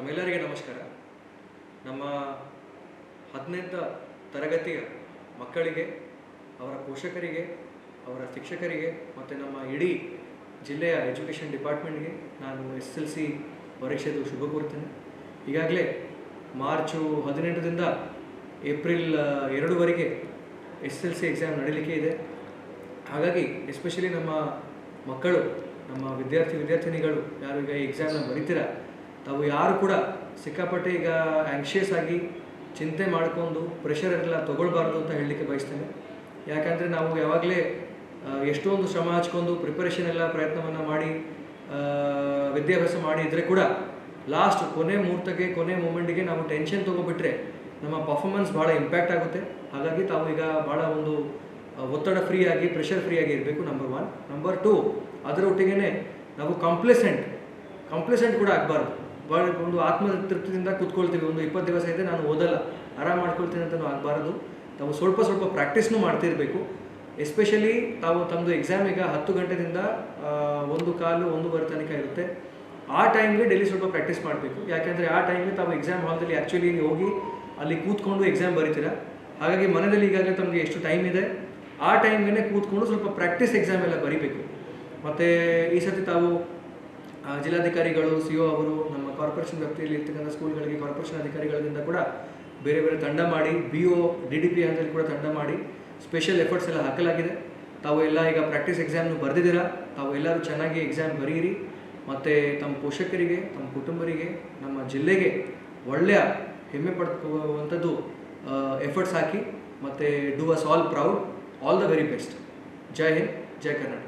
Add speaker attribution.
Speaker 1: ತಮ್ಮೆಲ್ಲರಿಗೆ ನಮಸ್ಕಾರ. ನಮ್ಮ 10ನೇ ತರಗತಿಯ ಮಕ್ಕಳಿಗೆ, ಅವರ ಪೋಷಕರಿಗೆ, ಅವರ ಶಿಕ್ಷಕರಿಗೆ ಮತ್ತು ನಮ್ಮ ಇಡೀ ಜಿಲ್ಲೆಯ ಎಜುಕೇಷನ್ ಡಿಪಾರ್ಟ್ಮೆಂಟ್ಗೆ ನಾನು SSLC ಪರೀಕ್ಷೆದು ಶುಭ ಕೋರ್ತೇನೆ. ಈಗಾಗಲೇ ಮಾರ್ಚು 18ರಿಂದ ಏಪ್ರಿಲ್ 2ವರೆಗೆ SSLC ಎಕ್ಸಾಮ್ ನಡೀಲಿಕ್ಕೆ ಇದೆ. ಹಾಗಾಗಿ ಎಸ್ಪೆಷಲಿ ನಮ್ಮ ಮಕ್ಕಳು, ನಮ್ಮ ವಿದ್ಯಾರ್ಥಿನಿಗಳು ಯಾರು ಈಗ ಈ ಎಕ್ಸಾಮ್ನ ಬರೀತೀರ, ತಾವು ಯಾರು ಕೂಡ ಸಿಕ್ಕಾಪಟ್ಟೆ ಈಗ ಆ್ಯಂಕ್ಷಿಯಸ್ ಆಗಿ ಚಿಂತೆ ಮಾಡಿಕೊಂಡು ಪ್ರೆಷರ್ ಎಲ್ಲ ತೊಗೊಳ್ಬಾರ್ದು ಅಂತ ಹೇಳಲಿಕ್ಕೆ ಬಯಸ್ತೇನೆ. ಯಾಕಂದರೆ ನಾವು ಯಾವಾಗಲೇ ಎಷ್ಟೊಂದು ಶ್ರಮ ಹಚ್ಕೊಂಡು ಪ್ರಿಪರೇಷನ್ ಎಲ್ಲ ಪ್ರಯತ್ನವನ್ನು ಮಾಡಿ ವಿದ್ಯಾಭ್ಯಾಸ ಮಾಡಿ ಇದ್ದರೆ ಕೂಡ ಲಾಸ್ಟ್ ಕೊನೆ ಮೂಮೆಂಟಿಗೆ ನಾವು ಟೆನ್ಷನ್ ತೊಗೊಬಿಟ್ರೆ ನಮ್ಮ ಪರ್ಫಾರ್ಮೆನ್ಸ್ ಭಾಳ ಇಂಪ್ಯಾಕ್ಟ್ ಆಗುತ್ತೆ. ಹಾಗಾಗಿ ತಾವು ಈಗ ಭಾಳ ಒಂದು ಒತ್ತಡ ಫ್ರೀಯಾಗಿ, ಪ್ರೆಷರ್ ಫ್ರೀಯಾಗಿ ಇರಬೇಕು, ನಂಬರ್ 1. ನಂಬರ್ 2, ಅದರ ಒಟ್ಟಿಗೆ ನಾವು ಕಂಪ್ಲೇಸೆಂಟ್ ಕೂಡ ಆಗಬಾರ್ದು. ಭಾಳ ಒಂದು ಆತ್ಮತೃಪ್ತಿಯಿಂದ ಕೂತ್ಕೊಳ್ತೀವಿ, ಒಂದು 20 ದಿವಸ ಇದೆ ನಾನು ಓದಲ್ಲ, ಆರಾಮ ಮಾಡ್ಕೊಳ್ತೀನಿ ಅಂತಲೂ ಆಗಬಾರ್ದು. ತಾವು ಸ್ವಲ್ಪ ಪ್ರಾಕ್ಟೀಸ್ನೂ ಮಾಡ್ತಿರಬೇಕು. ಎಸ್ಪೆಷಲಿ ತಾವು ತಮ್ಮದು ಎಕ್ಸಾಮ್ ಈಗ 10 ಗಂಟೆಯಿಂದ 1:15-1:15 ತನಕ ಇರುತ್ತೆ. ಆ ಟೈಮ್ಗೆ ಡೈಲಿ ಸ್ವಲ್ಪ ಪ್ರಾಕ್ಟೀಸ್ ಮಾಡಬೇಕು. ಯಾಕೆಂದರೆ ಆ ಟೈಮ್ಗೆ ತಾವು ಎಕ್ಸಾಮ್ ಹಾಲ್ದಲ್ಲಿ ಆ್ಯಕ್ಚುಲಿ ಹೋಗಿ ಅಲ್ಲಿ ಕೂತ್ಕೊಂಡು ಎಕ್ಸಾಮ್ ಬರೀತೀರ. ಹಾಗಾಗಿ ಮನೆಯಲ್ಲಿ ಈಗಾಗಲೇ ತಮಗೆ ಎಷ್ಟು ಟೈಮ್ ಇದೆ ಆ ಟೈಮ್ಗೆ ಕೂತ್ಕೊಂಡು ಸ್ವಲ್ಪ ಪ್ರಾಕ್ಟೀಸ್ ಎಕ್ಸಾಮ್ ಎಲ್ಲ ಬರೀಬೇಕು. ಮತ್ತು ಈ ಸತಿ ತಾವು ಜಿಲ್ಲಾಧಿಕಾರಿಗಳು, CO ಅವರು, ನಮ್ಮ ಕಾರ್ಪೊರೇಷನ್ ವ್ಯಾಪ್ತಿಯಲ್ಲಿ ಇರ್ತಕ್ಕಂಥ ಸ್ಕೂಲ್ಗಳಿಗೆ ಕಾರ್ಪೊರೇಷನ್ ಅಧಿಕಾರಿಗಳಿಂದ ಕೂಡ ಬೇರೆ ತಂಡ ಮಾಡಿ, BO DDP ಅಂತೇಳಿ ಕೂಡ ತಂಡ ಮಾಡಿ ಸ್ಪೆಷಲ್ ಎಫರ್ಟ್ಸ್ ಎಲ್ಲ ಹಾಕಲಾಗಿದೆ. ತಾವು ಎಲ್ಲ ಈಗ ಪ್ರಾಕ್ಟೀಸ್ ಎಕ್ಸಾಮ್ನು ಬರೆದಿದ್ದೀರಾ. ತಾವು ಎಲ್ಲರೂ ಚೆನ್ನಾಗಿ ಎಕ್ಸಾಮ್ ಬರೀರಿ. ಮತ್ತು ತಮ್ಮ ಪೋಷಕರಿಗೆ, ತಮ್ಮ ಕುಟುಂಬರಿಗೆ, ನಮ್ಮ ಜಿಲ್ಲೆಗೆ ಒಳ್ಳೆಯ ಹೆಮ್ಮೆ ಪಡ್ಕೊಳ್ಳುವಂಥದ್ದು ಎಫರ್ಟ್ಸ್ ಹಾಕಿ ಮತ್ತು do us all proud. All the very best. Jai Hind, Jai Karnataka.